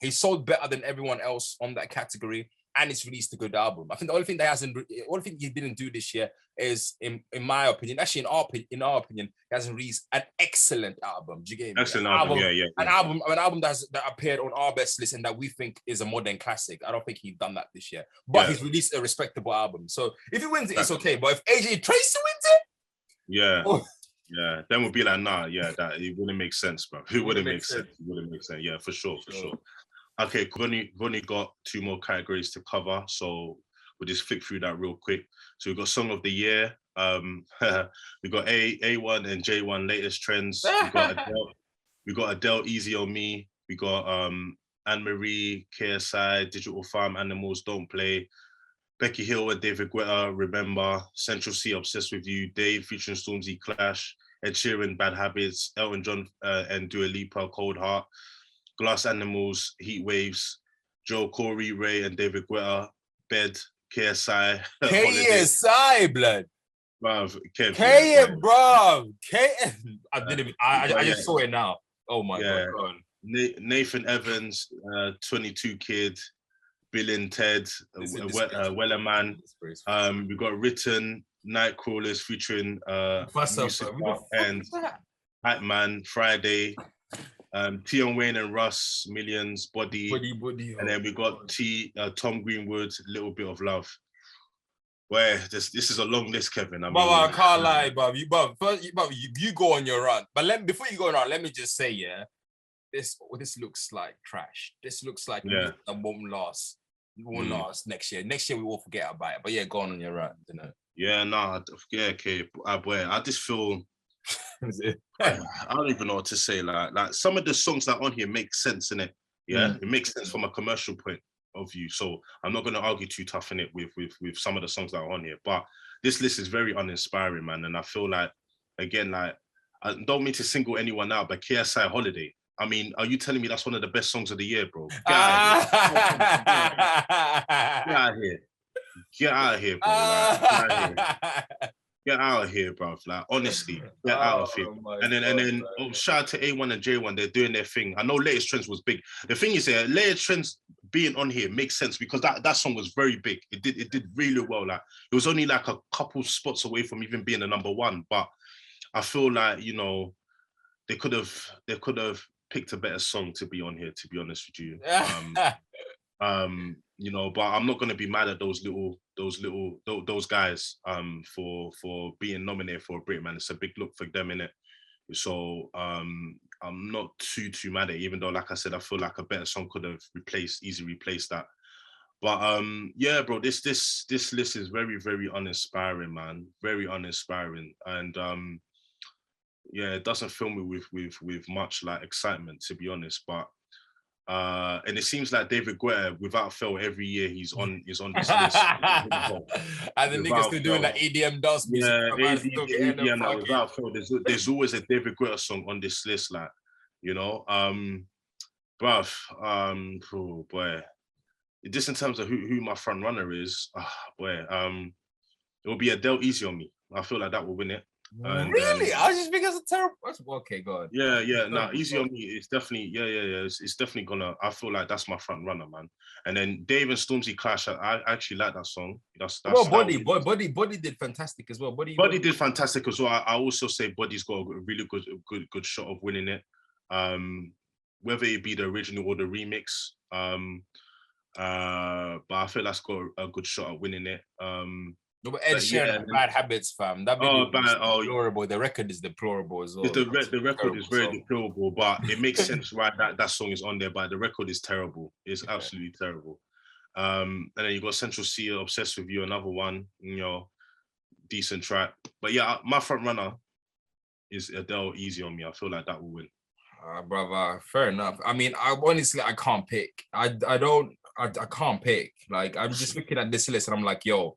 He sold better than everyone else on that category, and it's released a good album. I think the only thing he didn't do this year is, in my opinion, actually in our opinion, he hasn't released an excellent album. Do you get me? Excellent album, yeah. An album that appeared on our best list and that we think is a modern classic. I don't think he's done that this year, but he's released a respectable album. So if he wins it, it's okay. But if AJ Tracy wins it, yeah, then we'll be like, nah, that it wouldn't make sense, bro. It wouldn't make sense. It wouldn't make sense. Yeah, for sure. Okay, we've only got 2 more categories to cover, so we'll just flick through that real quick. So we've got Song of the Year. We got A1 and J1 latest trends. We got Adele, Easy on Me. We got Anne Marie, KSI, Digital Farm, Animals, Don't Play. Becky Hill and David Guetta, Remember. Central C, Obsessed With You. Dave featuring Stormzy, Clash. Ed Sheeran, Bad Habits. Elton John and Dua Lipa, Cold Heart. Glass Animals, Heat Waves. Joe, Corey, Ray and David Guetta. Bed, KSI. KSI, blood. Bruv, bro. I just saw it now. Oh my God. Nathan Evans, 22 Kid. Bill and Ted, Wellerman. We got Written, Nightcrawlers featuring and Hype Man, Friday, Tion Wayne and Russ, Millions, Body, and then we got Tom Greenwood, Little Bit of Love. Where this is a long list, Kevin. I can't lie, Bob. You go on your run. But before you go on, let me just say, this looks like trash. This looks like that won't last. It won't last next year. Next year we will forget about it. But yeah, go on your run, you know. Yeah, okay. Boy, I just feel I don't even know what to say. Like some of the songs that are on here make sense in it. Yeah, it makes sense from a commercial point of view. So I'm not going to argue too tough in it with some of the songs that are on here. But this list is very uninspiring, man. And I feel like, again, like I don't mean to single anyone out, but KSI Holiday. I mean, are you telling me that's one of the best songs of the year, bro? Get out of here. Get out of here, bro. Get out of here, bro. Like, honestly, get out of here. And then, shout out to A1 and J1. They're doing their thing. I know Latest Trends was big. The thing is, Latest Trends being on here makes sense because that song was very big. It did really well. Like, it was only like a couple spots away from even being the number 1. But I feel like, you know, they could have picked a better song to be on here, to be honest with you. You know, but I'm not gonna be mad at those guys for being nominated for a Brit, man. It's a big look for them, innit? So I'm not too mad at it, even though, like I said, I feel like a better song could have easily replaced that. But yeah, bro, this list is very, very uninspiring, man. Very uninspiring. And yeah, it doesn't fill me with much like excitement, to be honest. But and it seems like David Guetta, without fail, every year he's on this list. And the niggas still doing that EDM dance music. Yeah, EDM, like, without fail, there's always a David Guetta song on this list, like, you know. Bruv, oh boy. Just in terms of who my front runner is, boy, it will be Adele, Easy on Me. I feel like that will win it. And, really? I just think it's a terrible. Okay, God. Yeah. No, Easy on Me. It's definitely, yeah. It's definitely gonna. I feel like that's my front runner, man. And then Dave and Stormzy Clash. I actually like that song. That's well, Body did fantastic as well. Body did fantastic as well. I also say Body's got a really good shot of winning it. Whether it be the original or the remix. But I feel that's got a good shot at winning it. No, but Ed Sheeran, Bad Habits, fam. That video is deplorable. The record is deplorable as well. The record is very deplorable, but it makes sense, right? That song is on there, but the record is terrible. It's absolutely terrible. And then you got Central C, Obsessed With You, another one, you know, decent track. But yeah, my front runner is Adele, Easy on Me. I feel like that will win. Brother, fair enough. I mean, I honestly can't pick. I can't pick. Like, I'm just looking at this list and I'm like, yo,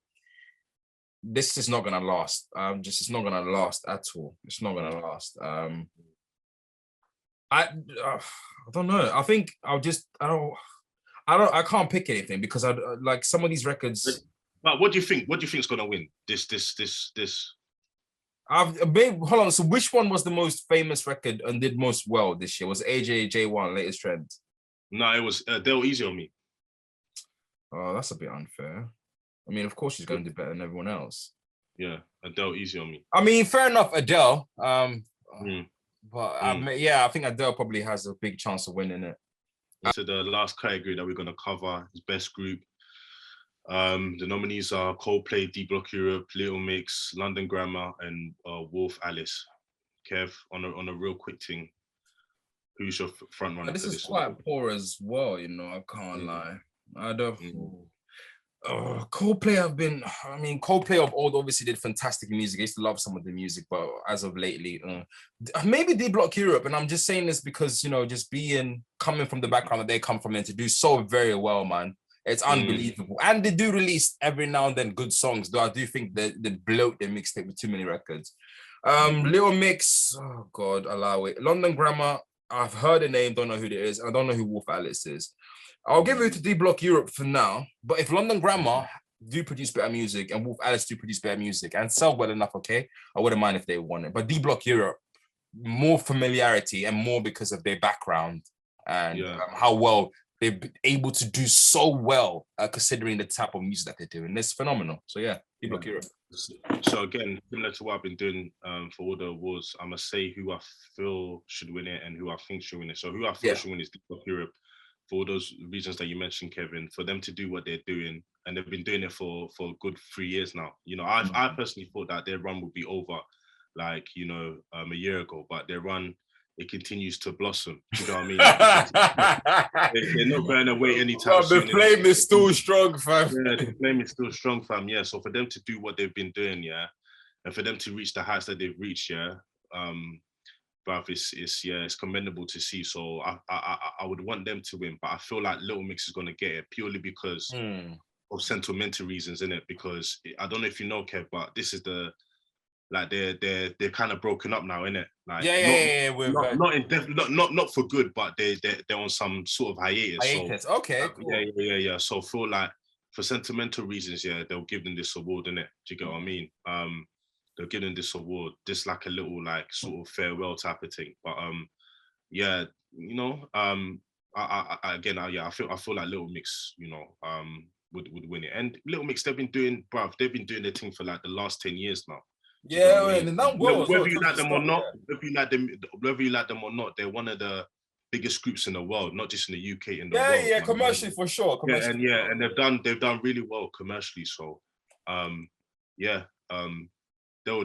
this is not gonna last. It's not gonna last at all. It's not gonna last. I don't know. I think I can't pick anything because I like some of these records. But what do you think? What do you think is gonna win this? Hold on. So which one was the most famous record and did most well this year? Was AJJ1 Latest Trend? No, it was Adele, Easy on Me. Oh, that's a bit unfair. I mean, of course she's going to do better than everyone else. Yeah, Adele, Easy on Me. I mean, fair enough, Adele. But yeah, I think Adele probably has a big chance of winning it. So the last category that we're going to cover is Best Group. The nominees are Coldplay, D Block Europe, Little Mix, London Grammar, and Wolf Alice. Kev, on a real quick thing, who's your front runner? This is quite poor as well, you know. I can't lie. I don't. Coldplay Coldplay of old obviously did fantastic music. I used to love some of the music, but as of lately, maybe D Block Europe. And I'm just saying this because, you know, just coming from the background that they come from and to do so very well, man. It's unbelievable. And they do release every now and then good songs, though I do think they bloat their mixtape with too many records. Little Mix, oh God, allow it. London Grammar, I've heard the name, don't know who it is. I don't know who Wolf Alice is. I'll give it to D Block Europe for now. But if London Grammar do produce better music and Wolf Alice do produce better music and sell well enough, okay, I wouldn't mind if they won it. But D Block Europe, more familiarity and more because of their background and how well they're able to do so well considering the type of music that they're doing. It's phenomenal. So yeah, D Block Europe. So again, similar to what I've been doing for all the awards, I'm going to say who I feel should win it and who I think should win it. So who I feel should win is D Block Europe. For all those reasons that you mentioned, Kevin, for them to do what they're doing, and they've been doing it for a good 3 years now. You know, I personally thought that their run would be over, like, you know, a year ago, but their run, it continues to blossom. You know what I mean? they're not going away anytime soon. The flame is still strong, fam. Yeah, the flame is still strong, fam. Yeah, so for them to do what they've been doing, and for them to reach the heights that they've reached, but it's commendable to see. So I would want them to win, but I feel like Little Mix is going to get it purely because of sentimental reasons, innit? Because I don't know if you know, Kev, but this is they're kind of broken up now, innit? Like not for good, but they're on some sort of hiatus. So, okay, cool. Yeah. So I feel like for sentimental reasons, they'll give them this award, innit? Do you get what I mean? They're giving this award, just like a little like sort of farewell type of thing. But you know, I feel like Little Mix, you know, would win it. And Little Mix, they've been doing their thing for like the last 10 years now. Yeah, and that whether you like them or not, whether you like them or not, they're one of the biggest groups in the world, not just in the UK, in the world. Yeah, commercially for sure. And they've done really well commercially. So, they'll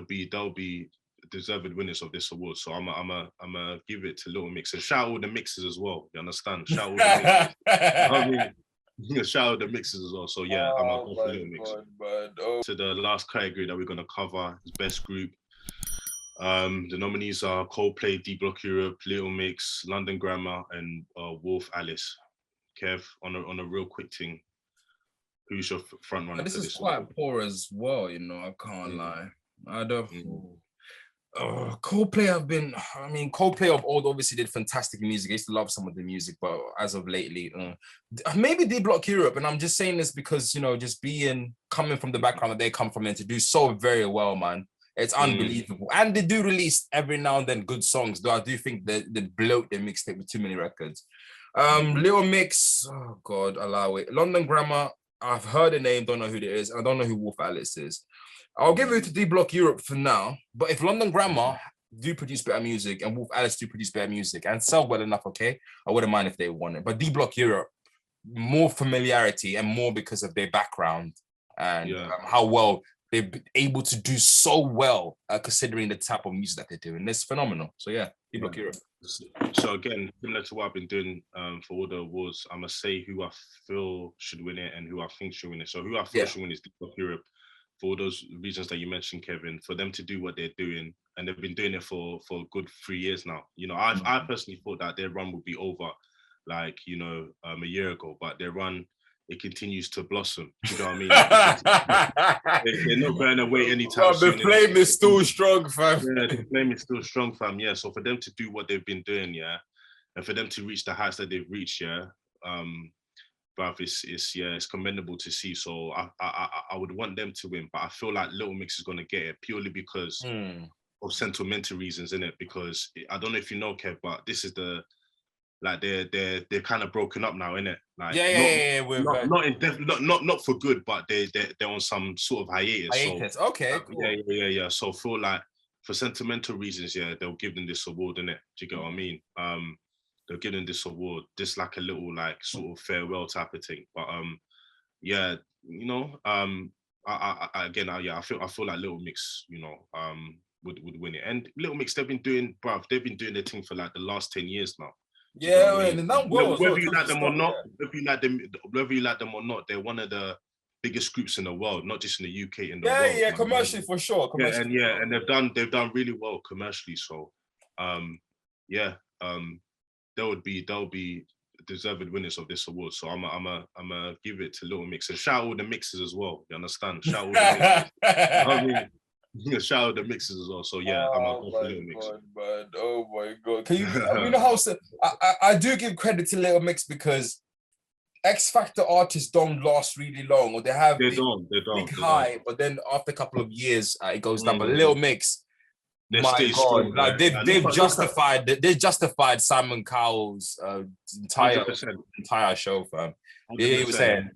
be deserved winners of this award. So I'm a give it to Little Mix and shout all the mixes as well. You understand? Shout all the mixes. shout out the mixes as well. So yeah, I'm gonna go for Little Mix. God. To the last category that we're gonna cover is best group. The nominees are Coldplay, D Block Europe, Little Mix, London Grammar, and Wolf Alice. Kev, on a real quick thing, who's your front runner? This is quite poor as well, you know. I can't lie. I don't. Coldplay Coldplay of old obviously did fantastic music. I used to love some of the music, but as of lately, maybe D Block Europe. And I'm just saying this because, you know, just coming from the background that they come from and to do so very well, man. It's unbelievable. And they do release every now and then good songs, though I do think that they bloat their mixtape with too many records. Little Mix, oh God, allow it. London Grammar, I've heard the name, don't know who it is. I don't know who Wolf Alice is. I'll give it to D Block Europe for now, but if London Grammar do produce better music and Wolf Alice do produce better music and sell well enough, okay, I wouldn't mind if they won it. But D Block Europe, more familiarity and more because of their background and how well they've been able to do so well considering the type of music that they're doing. It's phenomenal. So yeah, D Block Europe. So again, similar to what I've been doing for all the awards, I'm gonna say who I feel should win it and who I think should win it. So who I feel should win is D Block Europe. For all those reasons that you mentioned, Kevin, for them to do what they're doing, and they've been doing it for a good 3 years now. You know, I personally thought that their run would be over, like, you know, a year ago, but their run, it continues to blossom. You know what I mean? They're not going away anytime soon. The flame is still strong, fam. Yeah, the flame is still strong, fam. Yeah, so for them to do what they've been doing, and for them to reach the heights that they've reached, but it's commendable to see. So I would want them to win, but I feel like Little Mix is gonna get it purely because of sentimental reasons, innit? Because I don't know if you know, Kev, but this is they're kind of broken up now, innit? Like not for good, but they're on some sort of hiatus. So, okay, cool. Yeah. So I feel like for sentimental reasons, they'll give them this award, innit? Do you get what I mean? They're giving this award, just like a little like sort of farewell type of thing. But you know, I feel like Little Mix, you know, would win it. And Little Mix, they've been doing their thing for like the last 10 years now. Yeah, and that whether you like them or not, whether you like them or not, they're one of the biggest groups in the world, not just in the UK, in the world. Yeah, commercially for sure. And they've done really well commercially. So they'll be deserved winners of this award. So I'm give it to Little Mix and shout out all the mixes as well. You understand? Shout out all the mixes. Shout out the mixes as well. So yeah, I'm gonna go for Little Mix. Oh my God! Can you? You know how I do give credit to Little Mix because X Factor artists don't last really long, or they have big high, but then after a couple of years it goes down. But Little Mix. My God, like they've justified Simon Cowell's entire show, fam. Yeah, he was saying.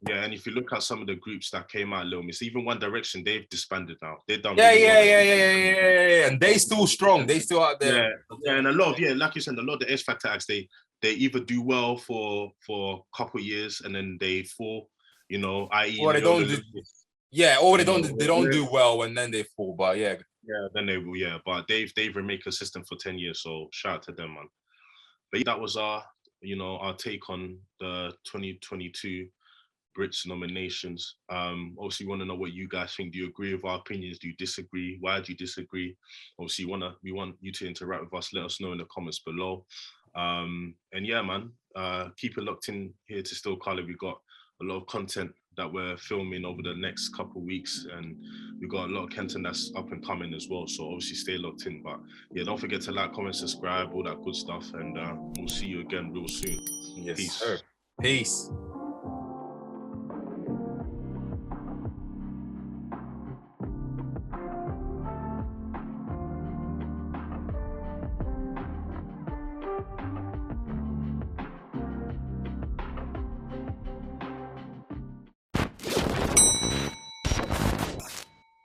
Yeah, and if you look at some of the groups that came out, Little Mix, even One Direction, they've disbanded now. They've done. Yeah, and they still strong. They still out there. Yeah, and a lot of like you said, a lot of the X Factor acts, they either do well for a couple of years and then they fall. You know, i.e. Or they don't do. Yeah, or they don't do well and then they fall. But yeah, then they will. Yeah, but they've remained consistent for 10 years. So shout out to them, man. But that was our take on the 2022 Brits nominations. Obviously, we want to know what you guys think. Do you agree with our opinions? Do you disagree? Why do you disagree? Obviously, we want you to interact with us. Let us know in the comments below. And yeah, man, keep it locked in here to Still Colour. We got a lot of content that we're filming over the next couple of weeks, and we got a lot of content that's up and coming as well. So obviously, stay locked in. But yeah, don't forget to like, comment, subscribe, all that good stuff, and we'll see you again real soon. Yes, Peace. Sir. Peace.